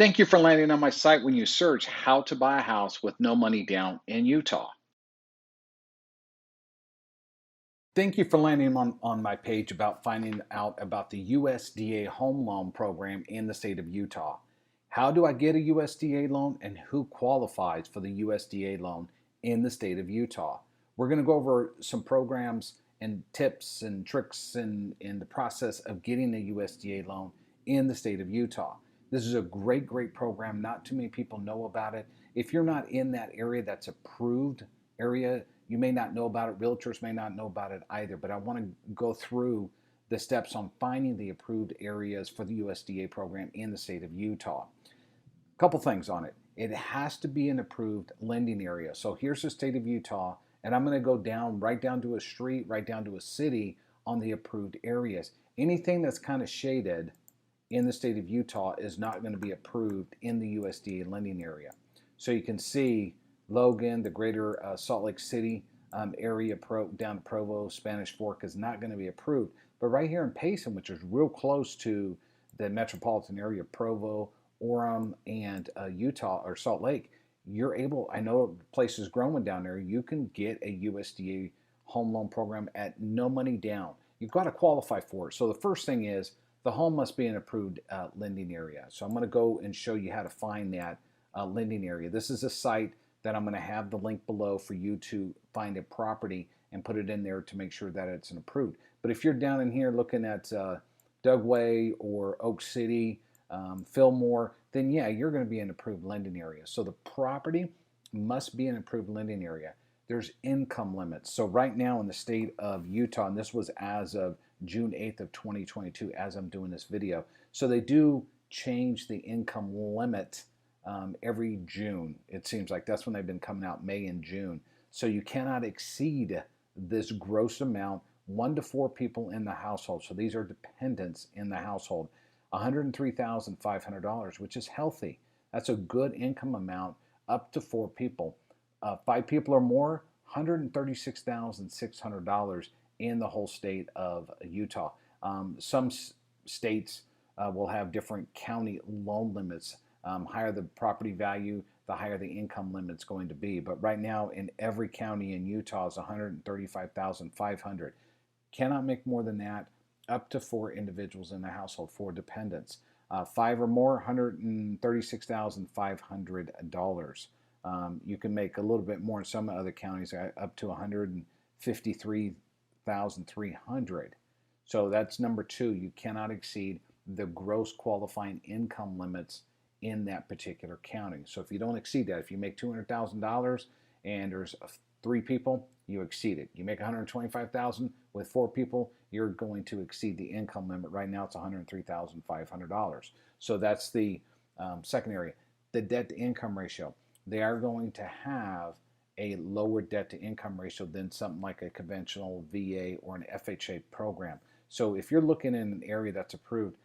Thank you for landing on my site when you search how to buy a house with no money down in Utah. Thank you for landing on my page about finding out about the USDA Home Loan Program in the state of Utah. How do I get a USDA loan and who qualifies for the USDA loan in the state of Utah? We're going to go over some programs and tips and tricks in the process of getting a USDA loan in the state of Utah. This is a great program. Not too many people know about it. If you're not in that area that's approved area, you may not know about it. Realtors may not know about it either, but I want to go through the steps on finding the approved areas for the USDA program in the state of Utah. A couple things on it. It has to be an approved lending area. So here's the state of Utah, and I'm going to go down right down to a street, right down to a city on the approved areas. Anything that's kind of shaded in the state of Utah is not going to be approved in the USDA lending area. So you can see Logan, the greater Salt Lake City area down to Provo, Spanish Fork is not going to be approved. But right here in Payson, which is real close to the metropolitan area of Provo, Orem, and Utah or Salt Lake, you're able, I know places growing down there, you can get a USDA home loan program at no money down. You've got to qualify for it. So the first thing is the home must be an approved lending area. So I'm going to go and show you how to find that lending area. This is a site that I'm going to have the link below for you to find a property and put it in there to make sure that it's an approved. But if you're down in here looking at Dugway or Oak City, Fillmore, then yeah, you're going to be an approved lending area. So the property must be an approved lending area. There's income limits. So right now in the state of Utah, and this was as of June 8th of 2022 as I'm doing this video. So they do change the income limit every June. It seems like that's when they've been coming out, May and June. So you cannot exceed this gross amount, 1 to 4 people in the household. So these are dependents in the household. $103,500, which is healthy. That's a good income amount up to 4 people. 5 people or more, $136,600 in the whole state of Utah. Some states will have different county loan limits. Higher the property value, the higher the income limit's going to be. But right now in every county in Utah is $135,500. Cannot make more than that. Up to 4 individuals in the household, 4 dependents. 5 or more, $136,500. You can make a little bit more in some other counties, up to $153,300. So that's number 2. You cannot exceed the gross qualifying income limits in that particular county. So if you don't exceed that, if you make $200,000 and there's 3 people, you exceed it. You make $125,000 with 4 people, you're going to exceed the income limit. Right now it's $103,500. So that's the second area. The debt to income ratio. They are going to have a lower debt to income ratio than something like a conventional VA or an FHA program. So if you're looking in an area that's approved,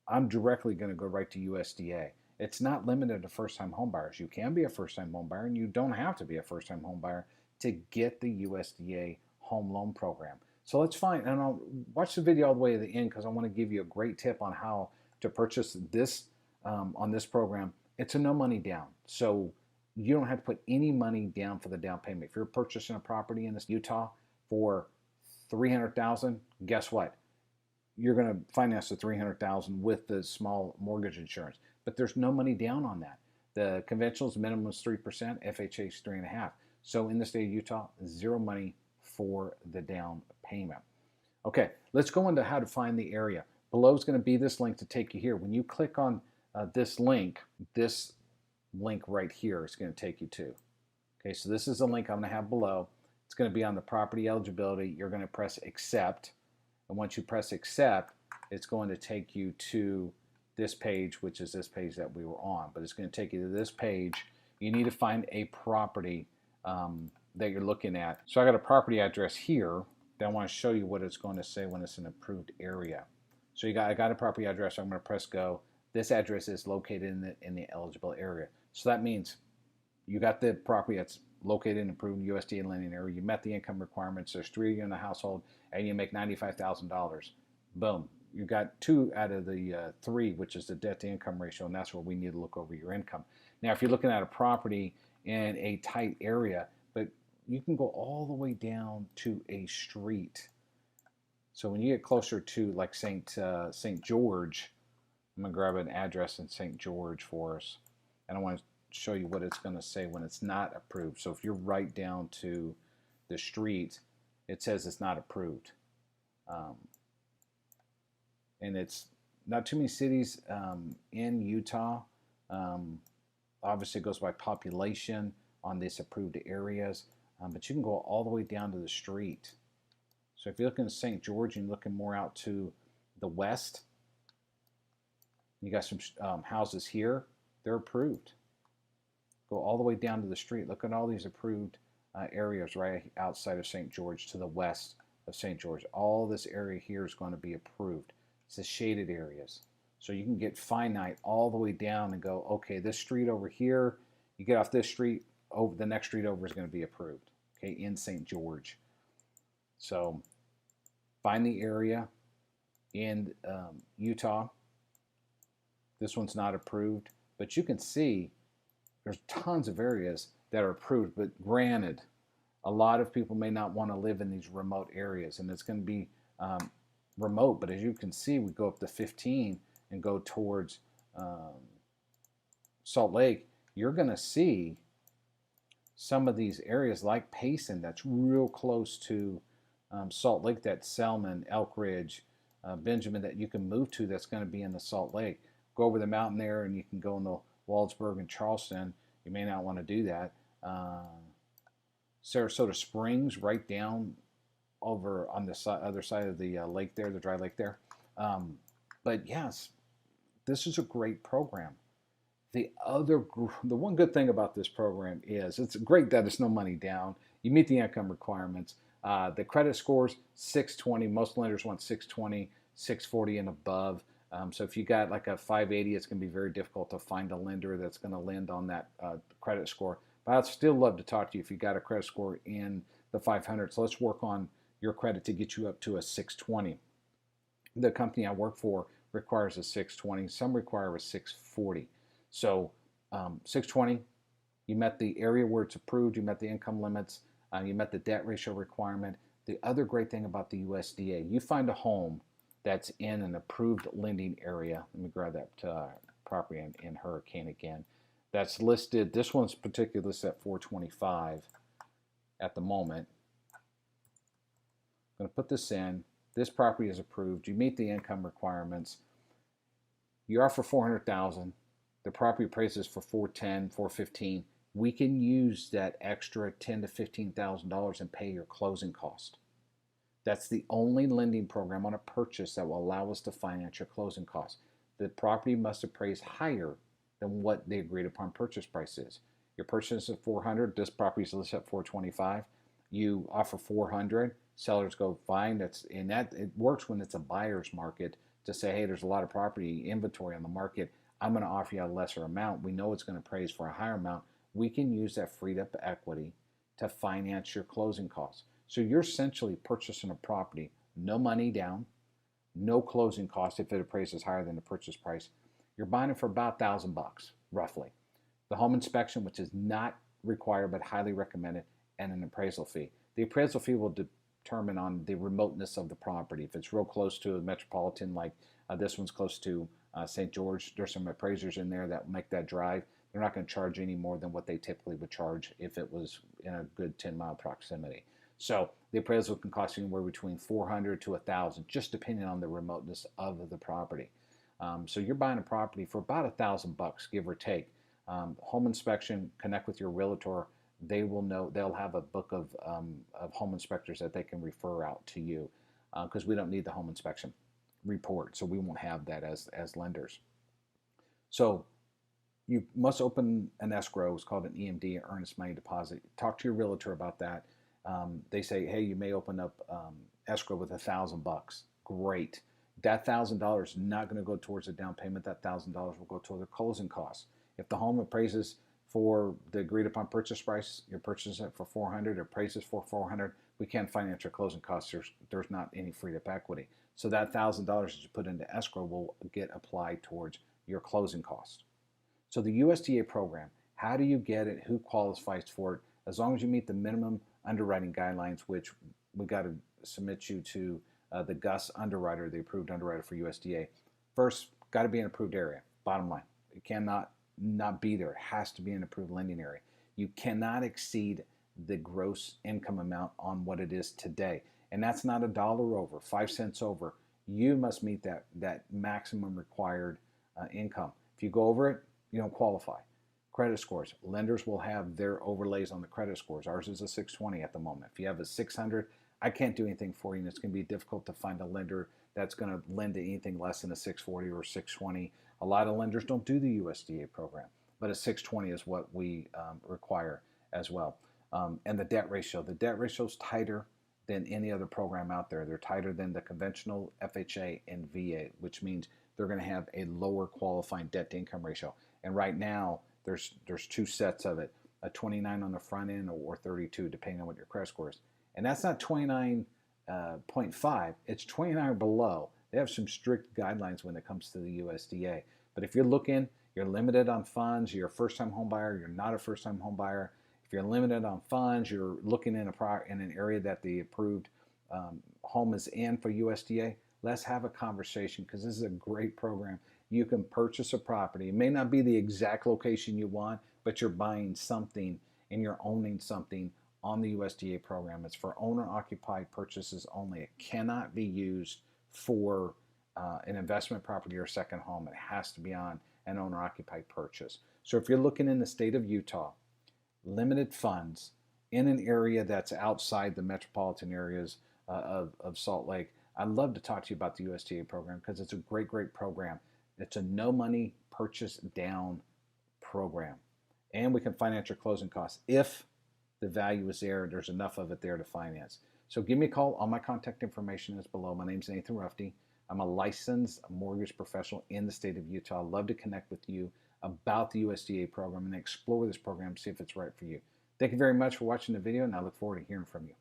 I'm directly going to go right to USDA. It's not limited to first-time home buyers. You can be a first-time home buyer, and you don't have to be a first-time home buyer to get the USDA Home Loan Program. So let's find, and I'll watch the video all the way to the end because I want to give you a great tip on how to purchase this on this program. It's a no money down. So you don't have to put any money down for the down payment. If you're purchasing a property in Utah for $300,000, guess what? You're going to finance the $300,000 with the small mortgage insurance. But there's no money down on that. The conventional's minimum is 3%, FHA is 3.5%. So in the state of Utah, 0 money for the down payment. Okay, let's go into how to find the area. Below is going to be this link to take you here. When you click on this link right here is going to take you to. Okay, so this is the link I'm going to have below. It's going to be on the property eligibility. You're going to press accept. And once you press accept, it's going to take you to this page, which is this page that we were on. But it's going to take you to this page. You need to find a property that you're looking at. So I got a property address here that I want to show you what it's going to say when it's an approved area. So I got a property address. So I'm going to press go. This address is located in the eligible area. So that means you got the property that's located in approved USDA lending area. You met the income requirements. There's 3 of you in the household, and you make $95,000. Boom. you got 2 out of the 3, which is the debt to income ratio, and that's where we need to look over your income. Now, if you're looking at a property in a tight area, but you can go all the way down to a street. So when you get closer to like St. George, I'm gonna grab an address in St. George for us, and I want to show you what it's going to say when it's not approved. So if you're right down to the street, it says it's not approved. And it's not too many cities in Utah. Obviously, it goes by population on these approved areas, but you can go all the way down to the street. So if you're looking at St. George and looking more out to the west, you got some houses here. They're approved. Go all the way down to the street. Look at all these approved areas right outside of St. George to the west of St. George. All this area here is going to be approved. It's the shaded areas. So you can get finite all the way down and go, okay, this street over here, you get off this street, over the next street over is going to be approved, okay, in St. George. So find the area in Utah. This one's not approved, but you can see there's tons of areas that are approved, but granted, a lot of people may not want to live in these remote areas, and it's going to be remote, but as you can see, we go up to 15 and go towards Salt Lake. You're going to see some of these areas like Payson that's real close to Salt Lake, that Selman, Elk Ridge, Benjamin, that you can move to, that's going to be in the Salt Lake. Go over the mountain there and you can go in the Waldsburg and Charleston. You may not want to do that. Sarasota Springs, right down over on the other side of the lake there, the dry lake there. But yes, this is a great program. The one good thing about this program is it's great that it's no money down. You meet the income requirements. The credit scores 620. Most lenders want 620, 640 and above. So if you got like a 580, it's going to be very difficult to find a lender that's going to lend on that credit score. But I'd still love to talk to you if you got a credit score in the 500s. So let's work on your credit to get you up to a 620. The company I work for requires a 620. Some require a 640. So 620, you met the area where it's approved, you met the income limits, you met the debt ratio requirement. The other great thing about the USDA, you find a home that's in an approved lending area. Let me grab that property in Hurricane again. That's listed, this one's particularly listed at 425 at the moment. I'm going to put this in. This property is approved. You meet the income requirements. You offer $400,000. The property appraises for $410,000, $415,000. We can use that extra $10,000 to $15,000 and pay your closing cost. That's the only lending program on a purchase that will allow us to finance your closing costs. The property must appraise higher than what the agreed upon purchase price is. Your purchase is at $400,000. This property is listed at $425,000. You offer $400,000. Sellers go, fine. It works when it's a buyer's market to say, hey, there's a lot of property inventory on the market. I'm going to offer you a lesser amount. We know it's going to appraise for a higher amount. We can use that freed up equity to finance your closing costs. So you're essentially purchasing a property, no money down, no closing costs if it appraises higher than the purchase price. You're buying it for about $1,000 roughly. The home inspection, which is not required but highly recommended, and an appraisal fee. The appraisal fee will determine on the remoteness of the property. If it's real close to a metropolitan, like this one's close to St. George, there's some appraisers in there that make that drive. They're not going to charge any more than what they typically would charge if it was in a good 10-mile proximity. So the appraisal can cost you anywhere between $400 to $1,000, just depending on the remoteness of the property. So you're buying a property for about $1,000, give or take. Home inspection, connect with your realtor. They will know. They'll have a book of home inspectors that they can refer out to you, because we don't need the home inspection report, so we won't have that as lenders. So you must open an escrow. It's called an EMD, earnest money deposit. Talk to your realtor about that. They say, hey, you may open up escrow with $1,000. Great. That $1,000 is not going to go towards a down payment. That $1,000 will go toward the closing costs. If the home appraises for the agreed upon purchase price. You're purchasing it for 400 or prices for 400. We can't finance your closing costs. There's not any freed up equity. So that $1,000 that you put into escrow will get applied towards your closing costs. So the USDA program, how do you get it? Who qualifies for it? As long as you meet the minimum underwriting guidelines, which we got to submit you to the GUS underwriter, the approved underwriter for USDA. First, got to be in an approved area. Bottom line, it cannot not be there. It has to be an approved lending area. You cannot exceed the gross income amount on what it is today, and that's not $1 over, 5 cents over. You must meet that maximum required income. If you go over it, you don't qualify. Credit scores. Lenders will have their overlays on the credit scores. Ours is a 620 at the moment. If you have a 600, I can't do anything for you, and it's going to be difficult to find a lender that's going to lend to anything less than a 640 or 620. A lot of lenders don't do the USDA program, but a 620 is what we require as well. And the debt ratio. The debt ratio is tighter than any other program out there. They're tighter than the conventional FHA and VA, which means they're going to have a lower qualifying debt to income ratio. And right now, there's two sets of it, a 29 on the front end or 32, depending on what your credit score is. And that's not 29.5, it's 29 or below. They have some strict guidelines when it comes to the USDA. But if you're looking, you're limited on funds, you're a first-time home buyer, you're not a first-time home buyer. If you're limited on funds, you're looking in an area that the approved home is in for USDA, let's have a conversation, because this is a great program. You can purchase a property. It may not be the exact location you want, but you're buying something and you're owning something on the USDA program. It's for owner-occupied purchases only. It cannot be used for an investment property or second home. It has to be on an owner-occupied purchase. So if you're looking in the state of Utah, limited funds in an area that's outside the metropolitan areas of Salt Lake, I'd love to talk to you about the USDA program, because it's a great, great program. It's a no money purchase down program. And we can finance your closing costs if the value is there, there's enough of it there to finance. So give me a call. All my contact information is below. My name's Nathan Ruffey. I'm a licensed mortgage professional in the state of Utah. I'd love to connect with you about the USDA program and explore this program, see if it's right for you. Thank you very much for watching the video, and I look forward to hearing from you.